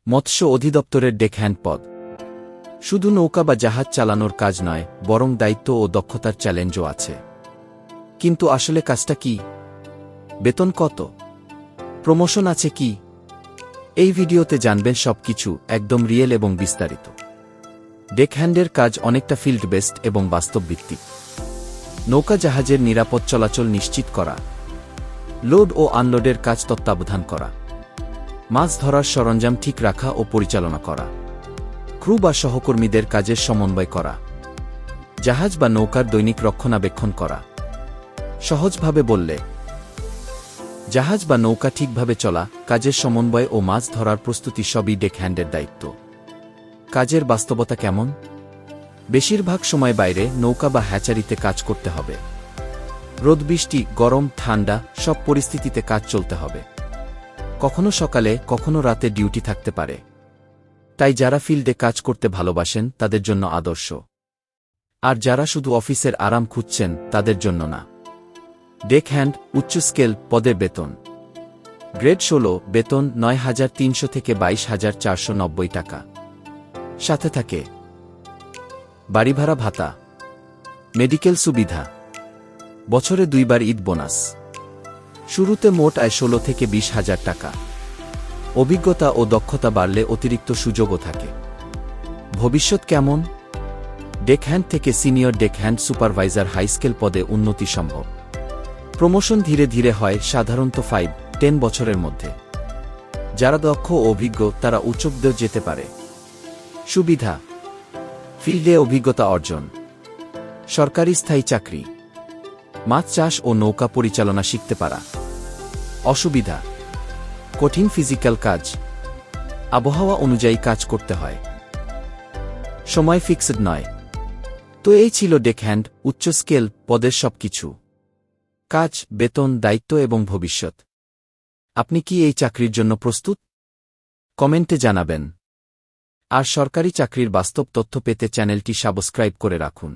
মৎস্য অধিদপ্তরের ডেকহ্যান্ড পদ। শুধু নৌকা বা জাহাজ চালানোর কাজ নয়, বরং দায়িত্ব ও দক্ষতার চ্যালেঞ্জও আছে। কিন্তু আসলে কাজটা কি? বেতন কত? প্রমোশন আছে কি? এই ভিডিওতে জানবেন সবকিছু, একদম রিয়েল এবং বিস্তারিত। ডেকহ্যান্ডের কাজ অনেকটা ফিল্ড বেসড এবং বাস্তবভিত্তিক। নৌকা জাহাজের নিরাপদ চলাচল নিশ্চিত করা, লোড ও আনলোডের কাজ তত্ত্বাবধান করা, মাছ ধরার সরঞ্জাম ঠিক রাখা ও পরিচালনা করা, ক্রু বা সহকর্মীদের কাজের সমন্বয় করা, জাহাজ বা নৌকার দৈনিক রক্ষণাবেক্ষণ করা। সহজভাবে বললে, জাহাজ বা নৌকা ঠিকভাবে চলা, কাজের সমন্বয় ও মাছ ধরার প্রস্তুতি সবই ডেকহ্যান্ডের দায়িত্ব। কাজের বাস্তবতা কেমন? বেশিরভাগ সময় বাইরে নৌকা বা হ্যাচারিতে কাজ করতে হবে। রোদ, বৃষ্টি, গরম, ঠান্ডা সব পরিস্থিতিতে কাজ চলতে হবে। কখনো সকালে, কখনো রাতে ডিউটি থাকতে পারে। তাই যারা ফিল্ডে কাজ করতে ভালোবাসেন তাদের জন্য আদর্শ। আর যারা শুধু অফিসের আরাম খুঁজছেন তাদের জন্য না। ডেকহ্যান্ড উচ্চ স্কেল পদে বেতন। গ্রেড 16, বেতন 9,300 থেকে 22,490 টাকা। সাথে থাকে বাড়ি ভাড়া ভাতা, মেডিকেল সুবিধা, বছরে 2 বার ঈদ বোনাস। শুরুতে মোট আয় 16 থেকে 20,000 টাকা। অভিজ্ঞতা ও দক্ষতা বাড়লে অতিরিক্ত সুযোগও থাকে। ভবিষ্যৎ কেমন? ডেকহ্যান্ড থেকে সিনিয়র ডেকহ্যান্ড সুপারভাইজার হাইস্কেল পদে উন্নতি সম্ভব। প্রমোশন ধীরে ধীরে হয়, সাধারণত 5-10 বছরের মধ্যে। যারা দক্ষ ও অভিজ্ঞ তারা উচ্চপদেও যেতে পারে। সুবিধা: ফিল্ডে অভিজ্ঞতা অর্জন, সরকারি স্থায়ী চাকরি, মাছ চাষ ও নৌকা পরিচালনা শিখতে পারা। অসুবিধা: কঠিন ফিজিক্যাল কাজ, আবহাওয়া অনুযায়ী কাজ করতে হয়, সময় ফিক্সড নয়। তো এই ছিল ডেকহ্যান্ড উচ্চ স্কেল পদের সবকিছু: কাজ, বেতন, দায়িত্ব এবং ভবিষ্যৎ। আপনি কি এই চাকরির জন্য প্রস্তুত? কমেন্টে জানাবেন। আর সরকারি চাকরির বাস্তব তথ্য পেতে চ্যানেলটি সাবস্ক্রাইব করে রাখুন।